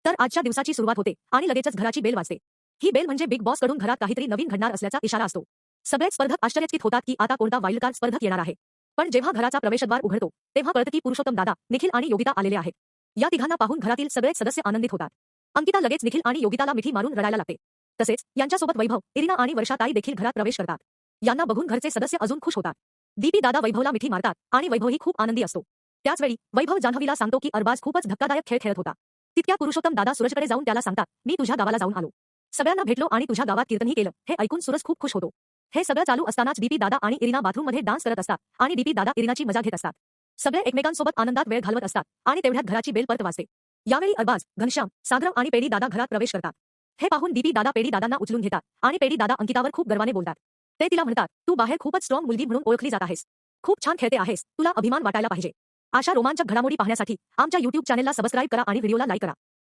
तर आजच्या दिवसाची सुरुवात होते आणि लगेचच घराची बेल वाजते. ही बेल म्हणजे बिग बॉस कडून घरात काहीतरी नवीन घडणार असल्याचा इशारा असतो. सगळेच स्पर्धक आश्चर्यचकित होतात की आता कोणता वाईल्ड कार्ड स्पर्धक येणार आहे. पण जेव्हा घराचा प्रवेशद्वार उघडतो तेव्हा कळतं की पुरुषोत्तम दादा, निखिल आणि योगिता आलेले आहेत. या तिघांना पाहून घरातील सगळेच सदस्य आनंदित होतात. अंकिता लगेच निखिल आणि योगिताला मिठी मारून रडायला लागते. तसेच यांच्यासोबत वैभव, इरिना आणि वर्षाताई देखील घरात प्रवेश करतात. यांना बघून घरचे सदस्य अजून खुश होतात. दीपी दादा वैभवला मिठी मारतात आणि वैभवही खूप आनंदी असतो. त्याचवेळी वैभव जान्हवीला सांगतो की अरबाज खूपच धक्कादायक खेळ खेळत होता. तितक्या पुरुषोत्तम दादा सूरजकडे जाऊन त्याला सांगतात, मी तुझ्या गावाला जाऊन आलो. सगळ्यांना भेटलो आणि तुझ्या गावात कीर्तनही केलं. हे ऐकून सूरज खूप खुश होतो. हे सगळं चालू असतानाच दीपी दादा आणि इरिना बाथरूममध्ये डान्स करत असतात आणि दीपी दादा इरिनाची मजा घेत असतात. सगळे एकमेकांसोबत आनंदात वेळ घालवत असतात आणि तेवढ्यात घराची बेल परत वाजते. यावेळी अरबाज, घनश्याम, सागरम आणि पेडी दादा घरात प्रवेश करतात. हे पाहून दीपी दादा पेडी दादांना उचलून घेतात आणि पेडी दादा अंकितावर खूप गर्वाने बोलतात. ते तिला म्हणतात, तू बाहेर खूपच स्ट्रॉंग मुलगी म्हणून ओळखली जात आहेस. खूप छान खेळते आहेस, तुला अभिमान वाटायला पाहिजे. अशा रोमांचक घडामोडी पाहण्यासाठी आमच्या YouTube चॅनेलला सबस्क्राईब करा आणि व्हिडिओला लाईक करा.